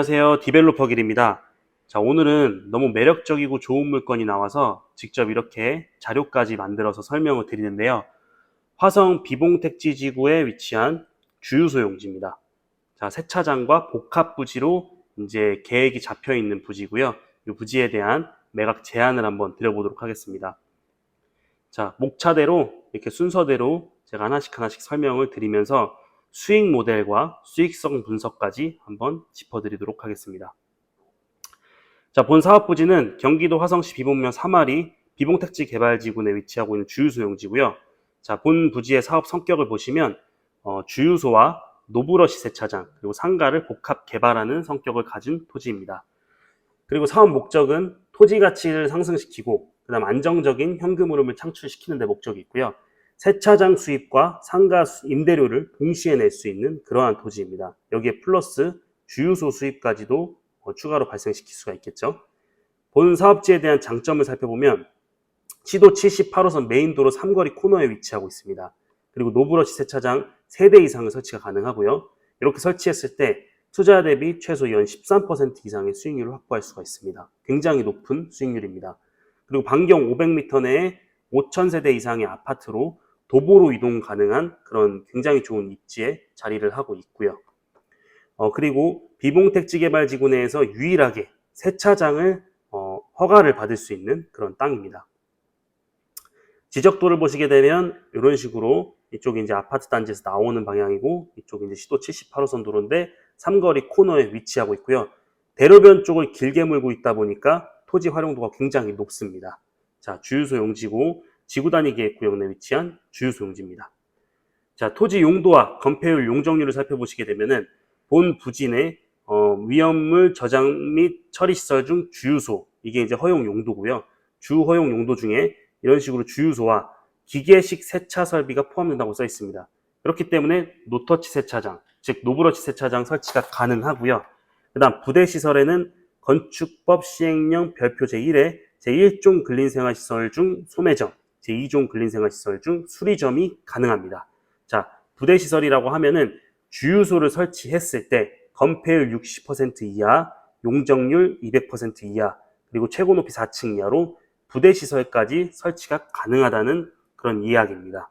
안녕하세요. 디벨로퍼 길입니다. 자, 오늘은 너무 매력적이고 좋은 물건이 나와서 직접 이렇게 자료까지 만들어서 설명을 드리는데요. 화성 비봉택지지구에 위치한 주유소 용지입니다. 자, 세차장과 복합부지로 이제 계획이 잡혀 있는 부지고요. 이 부지에 대한 매각 제안을 한번 드려보도록 하겠습니다. 자, 목차대로 이렇게 순서대로 제가 하나씩 설명을 드리면서 수익 모델과 수익성 분석까지 한번 짚어드리도록 하겠습니다. 자, 본 사업 부지는 경기도 화성시 비봉면 3마리 비봉택지 개발지구 내 위치하고 있는 주유소 용지고요. 자, 본 부지의 사업 성격을 보시면 주유소와 노브러시 세차장 그리고 상가를 복합 개발하는 성격을 가진 토지입니다. 그리고 사업 목적은 토지 가치를 상승시키고 그다음 안정적인 현금 흐름을 창출시키는 데 목적이 있고요. 세차장 수입과 상가 임대료를 동시에 낼 수 있는 그러한 토지입니다. 여기에 플러스 주유소 수입까지도 추가로 발생시킬 수가 있겠죠. 본 사업지에 대한 장점을 살펴보면 시도 78호선 메인도로 삼거리 코너에 위치하고 있습니다. 그리고 노브러시 세차장 3대 이상의 설치가 가능하고요. 이렇게 설치했을 때 투자 대비 최소 연 13% 이상의 수익률을 확보할 수가 있습니다. 굉장히 높은 수익률입니다. 그리고 반경 500m 내에 5,000세대 이상의 아파트로 도보로 이동 가능한 그런 굉장히 좋은 입지에 자리를 하고 있고요. 그리고 비봉택지개발지구 내에서 유일하게 세차장을 허가를 받을 수 있는 그런 땅입니다. 지적도를 보시게 되면 이런 식으로 이쪽이 이제 아파트 단지에서 나오는 방향이고 이쪽이 이제 시도 78호선 도로인데 삼거리 코너에 위치하고 있고요. 대로변 쪽을 길게 물고 있다 보니까 토지 활용도가 굉장히 높습니다. 자, 주유소 용지고 지구 단위 계획 구역 내 위치한 주유소 용지입니다. 자, 토지 용도와 건폐율 용적률을 살펴보시게 되면은 본 부지 내 위험물 저장 및 처리 시설 중 주유소 이게 이제 허용 용도고요. 주 허용 용도 중에 이런 식으로 주유소와 기계식 세차 설비가 포함된다고 써 있습니다. 그렇기 때문에 노터치 세차장, 즉 노브러치 세차장 설치가 가능하고요. 그 다음 부대시설에는 건축법 시행령 별표 제1에 제1종 근린생활시설 중 소매점, 제2종 근린생활시설 중 수리점이 가능합니다. 자, 부대시설이라고 하면은 주유소를 설치했을 때 건폐율 60% 이하, 용적률 200% 이하, 그리고 최고 높이 4층 이하로 부대시설까지 설치가 가능하다는 그런 이야기입니다.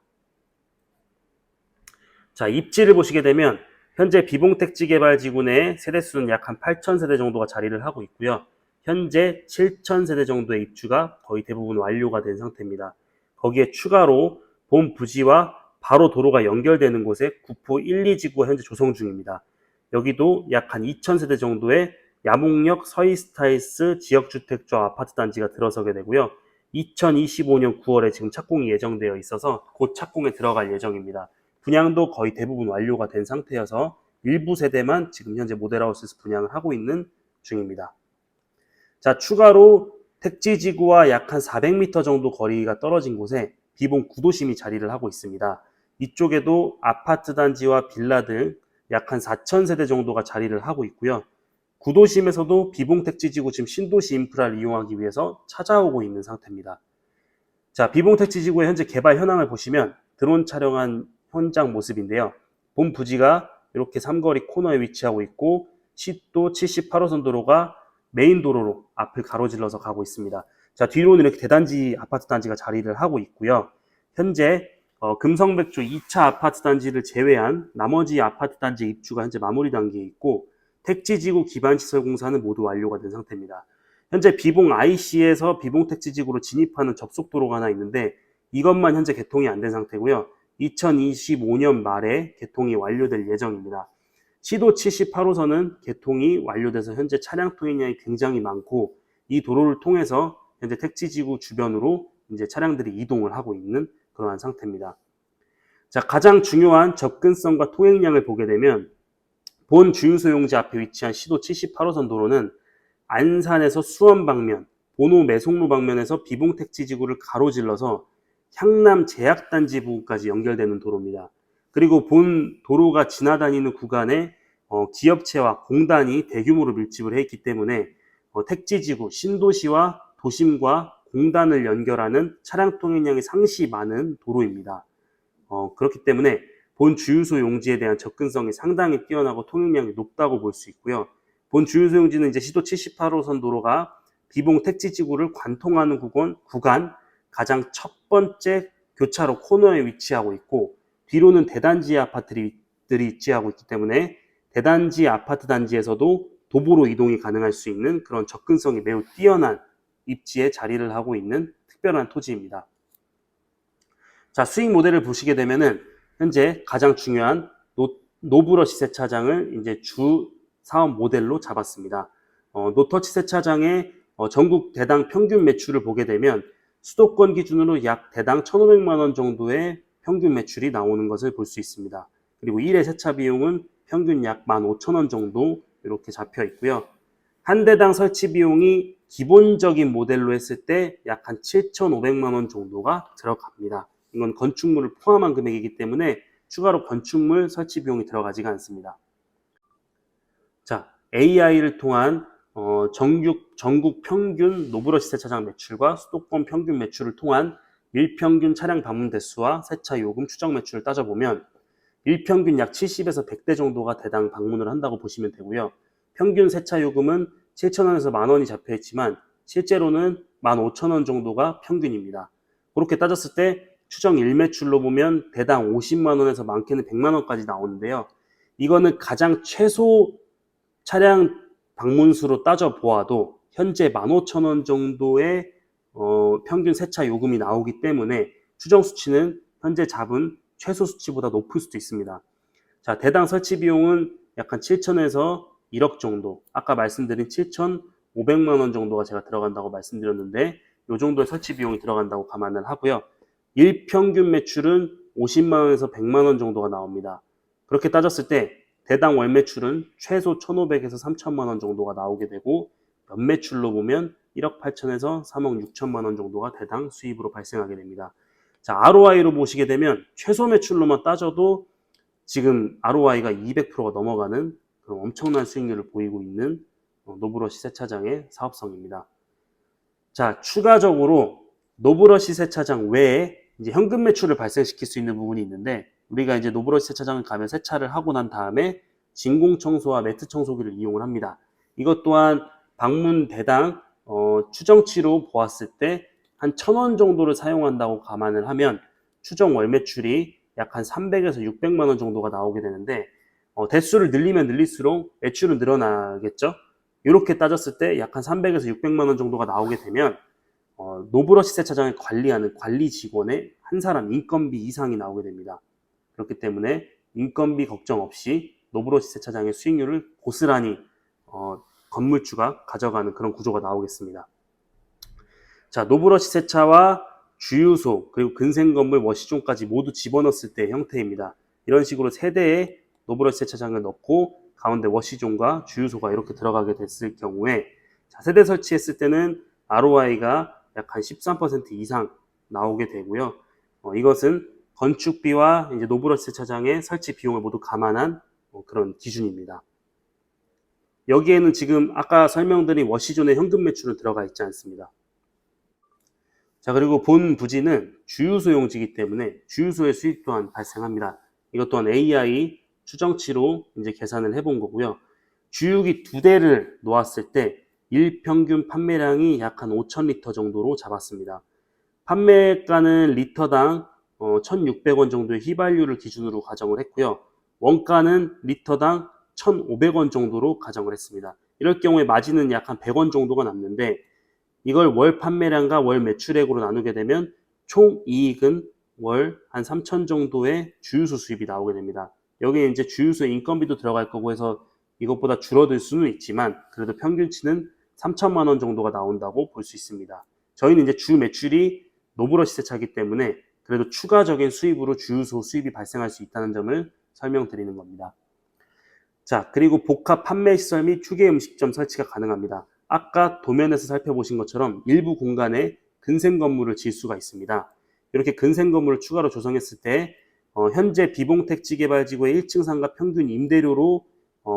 자, 입지를 보시게 되면 현재 비봉택지개발지구 내에 세대수는 약 한 8,000세대 정도가 자리를 하고 있고요. 현재 7,000세대 정도의 입주가 거의 대부분 완료가 된 상태입니다. 거기에 추가로 본 부지와 바로 도로가 연결되는 곳에 구포 1, 2지구가 현재 조성 중입니다. 여기도 약 한 2,000세대 정도의 야목역 서이스타일스 지역주택조 아파트 단지가 들어서게 되고요. 2025년 9월에 지금 착공이 예정되어 있어서 곧 착공에 들어갈 예정입니다. 분양도 거의 대부분 완료가 된 상태여서 일부 세대만 지금 현재 모델하우스에서 분양을 하고 있는 중입니다. 자, 추가로 택지지구와 약 한 400m 정도 거리가 떨어진 곳에 비봉 구도심이 자리를 하고 있습니다. 이쪽에도 아파트 단지와 빌라 등 약 한 4,000세대 정도가 자리를 하고 있고요. 구도심에서도 비봉택지지구 지금 신도시 인프라를 이용하기 위해서 찾아오고 있는 상태입니다. 자, 비봉택지지구의 현재 개발 현황을 보시면 드론 촬영한 현장 모습인데요. 본 부지가 이렇게 삼거리 코너에 위치하고 있고 시도 78호선 도로가 메인 도로로 앞을 가로질러서 가고 있습니다. 자, 뒤로는 이렇게 대단지 아파트 단지가 자리를 하고 있고요. 현재 금성백조 2차 아파트 단지를 제외한 나머지 아파트 단지 입주가 현재 마무리 단계에 있고 택지지구 기반시설 공사는 모두 완료가 된 상태입니다. 현재 비봉 IC에서 비봉택지지구로 진입하는 접속도로가 하나 있는데 이것만 현재 개통이 안 된 상태고요. 2025년 말에 개통이 완료될 예정입니다. 시도 78호선은 개통이 완료돼서 현재 차량 통행량이 굉장히 많고 이 도로를 통해서 현재 택지지구 주변으로 이제 차량들이 이동을 하고 있는 그러한 상태입니다. 자, 가장 중요한 접근성과 통행량을 보게 되면 본 주유소 용지 앞에 위치한 시도 78호선 도로는 안산에서 수원 방면, 본호 매송로 방면에서 비봉택지지구를 가로질러서 향남 제약단지 부근까지 연결되는 도로입니다. 그리고 본 도로가 지나다니는 구간에 기업체와 공단이 대규모로 밀집을 해 있기 때문에 택지지구, 신도시와 도심과 공단을 연결하는 차량 통행량이 상시 많은 도로입니다. 그렇기 때문에 본 주유소 용지에 대한 접근성이 상당히 뛰어나고 통행량이 높다고 볼 수 있고요. 본 주유소용지는 이제 시도 78호선 도로가 비봉 택지지구를 관통하는 구간 가장 첫 번째 교차로 코너에 위치하고 있고, 뒤로는 대단지 아파트들이 위치하고 있기 때문에 대단지 아파트 단지에서도 도보로 이동이 가능할 수 있는 그런 접근성이 매우 뛰어난 입지에 자리를 하고 있는 특별한 토지입니다. 자, 수익 모델을 보시게 되면은 현재 가장 중요한 노브러시 세차장을 이제 주 사업 모델로 잡았습니다. 노터치 세차장의 전국 대당 평균 매출을 보게 되면 수도권 기준으로 약 대당 1,500만 원 정도의 평균 매출이 나오는 것을 볼 수 있습니다. 그리고 1회 세차 비용은 평균 약 15,000원 정도 이렇게 잡혀 있고요. 한 대당 설치 비용이 기본적인 모델로 했을 때 약 한 7,500만 원 정도가 들어갑니다. 이건 건축물을 포함한 금액이기 때문에 추가로 건축물 설치 비용이 들어가지가 않습니다. 자, AI를 통한 전국 평균 노브러시 세차장 매출과 수도권 평균 매출을 통한 일평균 차량 방문 대수와 세차 요금 추정 매출을 따져보면 일평균 약 70에서 100대 정도가 대당 방문을 한다고 보시면 되고요. 평균 세차 요금은 7,000원에서 만원이 잡혀 있지만 실제로는 15,000원 정도가 평균입니다. 그렇게 따졌을 때 추정 일매출로 보면 대당 50만원에서 많게는 100만원까지 나오는데요. 이거는 가장 최소 차량 방문수로 따져보아도 현재 15,000원 정도의 평균 세차 요금이 나오기 때문에 추정 수치는 현재 잡은 최소 수치보다 높을 수도 있습니다. 자, 대당 설치 비용은 약 한 7천에서 1억 정도, 아까 말씀드린 7,500만 원 정도가 제가 들어간다고 말씀드렸는데 이 정도의 설치 비용이 들어간다고 감안을 하고요. 일평균 매출은 50만 원에서 100만 원 정도가 나옵니다. 그렇게 따졌을 때 대당 월 매출은 최소 1,500에서 3천만 원 정도가 나오게 되고 연매출로 보면 1억 8천에서 3억 6천만 원 정도가 대당 수입으로 발생하게 됩니다. 자, ROI로 보시게 되면 최소 매출로만 따져도 지금 ROI가 200%가 넘어가는 그런 엄청난 수익률을 보이고 있는 노브러시 세차장의 사업성입니다. 자, 추가적으로 노브러시 세차장 외에 이제 현금 매출을 발생시킬 수 있는 부분이 있는데, 우리가 이제 노브러시 세차장을 가면 세차를 하고 난 다음에 진공 청소와 매트 청소기를 이용을 합니다. 이것 또한 방문 대당 추정치로 보았을 때 한 1,000원 정도를 사용한다고 감안을 하면 추정 월 매출이 약 한 300에서 600만 원 정도가 나오게 되는데, 대수를 늘리면 늘릴수록 매출은 늘어나겠죠. 이렇게 따졌을 때 약 한 300에서 600만 원 정도가 나오게 되면 노브러시 세차장을 관리하는 관리 직원의 한 사람 인건비 이상이 나오게 됩니다. 그렇기 때문에 인건비 걱정 없이 노브러시 세차장의 수익률을 고스란히 건물주가 가져가는 그런 구조가 나오겠습니다. 자, 노브러시 세차와 주유소 그리고 근생건물 워시존까지 모두 집어넣었을 때의 형태입니다. 이런 식으로 세 대의 노브러시 세차장을 넣고 가운데 워시존과 주유소가 이렇게 들어가게 됐을 경우에, 자, 세대 설치했을 때는 ROI가 약 한 13% 이상 나오게 되고요. 이것은 건축비와 이제 노브러시 세차장의 설치 비용을 모두 감안한 그런 기준입니다. 여기에는 지금 아까 설명드린 워시존의 현금 매출은 들어가 있지 않습니다. 자, 그리고 본 부지는 주유소용지이기 때문에 주유소의 수익 또한 발생합니다. 이것 또한 AI 추정치로 이제 계산을 해본 거고요. 주유기 2대를 놓았을 때 일평균 판매량이 약 한 5,000리터 정도로 잡았습니다. 판매가는 리터당 1,600원 정도의 휘발유를 기준으로 가정을 했고요. 원가는 리터당 1,500원 정도로 가정을 했습니다. 이럴 경우에 마진은 약 한 100원 정도가 남는데, 이걸 월 판매량과 월 매출액으로 나누게 되면 총 이익은 월 한 3천 정도의 주유소 수입이 나오게 됩니다. 여기에 이제 주유소 인건비도 들어갈 거고 해서 이것보다 줄어들 수는 있지만 그래도 평균치는 3천만 원 정도가 나온다고 볼 수 있습니다. 저희는 이제 주 매출이 노브러시 세차이기 때문에 그래도 추가적인 수입으로 주유소 수입이 발생할 수 있다는 점을 설명드리는 겁니다. 자, 그리고 복합 판매 시설 및 휴게 음식점 설치가 가능합니다. 아까 도면에서 살펴보신 것처럼 일부 공간에 근생 건물을 지을 수가 있습니다. 이렇게 근생 건물을 추가로 조성했을 때 현재 비봉택지개발지구의 1층 상가 평균 임대료로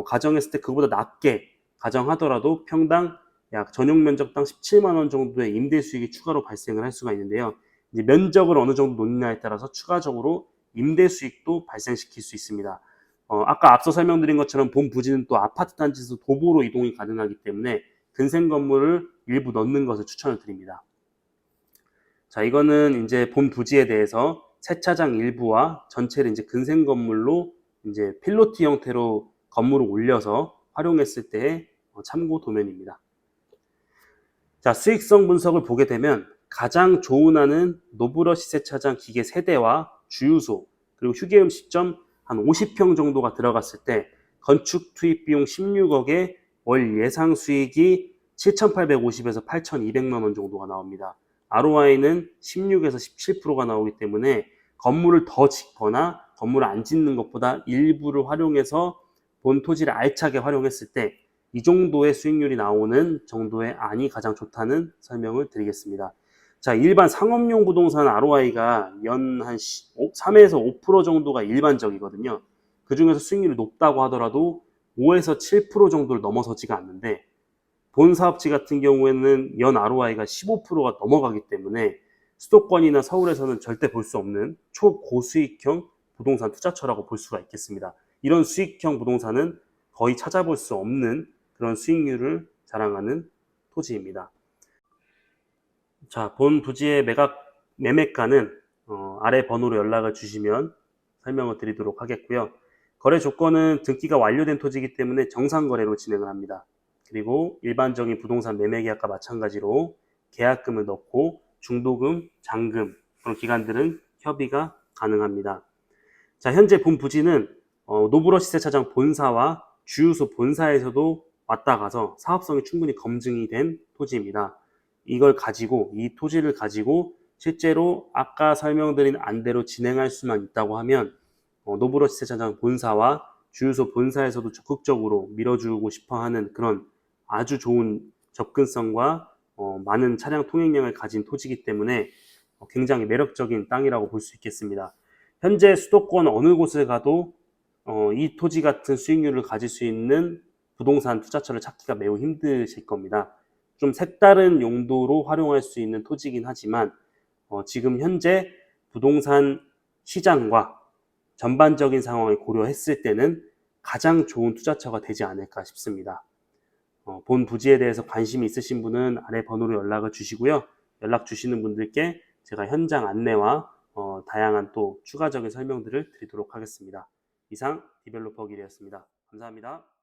가정했을 때 그보다 낮게 가정하더라도 평당 약 전용 면적당 17만 원 정도의 임대 수익이 추가로 발생을 할 수가 있는데요. 이제 면적을 어느 정도 놓느냐에 따라서 추가적으로 임대 수익도 발생시킬 수 있습니다. 아까 앞서 설명드린 것처럼 본 부지는 또 아파트 단지에서 도보로 이동이 가능하기 때문에 근생 건물을 일부 넣는 것을 추천을 드립니다. 자, 이거는 이제 본 부지에 대해서 세차장 일부와 전체를 이제 근생 건물로 이제 필로티 형태로 건물을 올려서 활용했을 때의 참고 도면입니다. 자, 수익성 분석을 보게 되면 가장 조운하는 노브러시 세차장 기계 세대와 주유소 그리고 휴게음 시점 한 50평 정도가 들어갔을 때 건축 투입 비용 16억에 월 예상 수익이 7,850에서 8,200만 원 정도가 나옵니다. ROI는 16에서 17%가 나오기 때문에 건물을 더 짓거나 건물을 안 짓는 것보다 일부를 활용해서 본 토지를 알차게 활용했을 때 이 정도의 수익률이 나오는 정도의 안이 가장 좋다는 설명을 드리겠습니다. 자, 일반 상업용 부동산 ROI가 연 한 3에서 5% 정도가 일반적이거든요. 그 중에서 수익률이 높다고 하더라도 5에서 7% 정도를 넘어서지가 않는데 본 사업지 같은 경우에는 연 ROI가 15%가 넘어가기 때문에 수도권이나 서울에서는 절대 볼 수 없는 초고수익형 부동산 투자처라고 볼 수가 있겠습니다. 이런 수익형 부동산은 거의 찾아볼 수 없는 그런 수익률을 자랑하는 토지입니다. 자, 본 부지의 매매가는 아래 번호로 연락을 주시면 설명을 드리도록 하겠고요. 거래 조건은 등기가 완료된 토지이기 때문에 정상거래로 진행을 합니다. 그리고 일반적인 부동산 매매계약과 마찬가지로 계약금을 넣고 중도금, 잔금 그런 기간들은 협의가 가능합니다. 자, 현재 본 부지는 노브러시 세차장 본사와 주유소 본사에서도 왔다 가서 사업성이 충분히 검증이 된 토지입니다. 이 토지를 가지고 실제로 아까 설명드린 안대로 진행할 수만 있다고 하면 노브러시 세차장 본사와 주유소 본사에서도 적극적으로 밀어주고 싶어 하는 그런 아주 좋은 접근성과 많은 차량 통행량을 가진 토지이기 때문에 굉장히 매력적인 땅이라고 볼 수 있겠습니다. 현재 수도권 어느 곳을 가도 이 토지 같은 수익률을 가질 수 있는 부동산 투자처를 찾기가 매우 힘드실 겁니다. 좀 색다른 용도로 활용할 수 있는 토지이긴 하지만 지금 현재 부동산 시장과 전반적인 상황을 고려했을 때는 가장 좋은 투자처가 되지 않을까 싶습니다. 본 부지에 대해서 관심이 있으신 분은 아래 번호로 연락을 주시고요. 연락 주시는 분들께 제가 현장 안내와 다양한 또 추가적인 설명들을 드리도록 하겠습니다. 이상 디벨로퍼 길이었습니다. 감사합니다.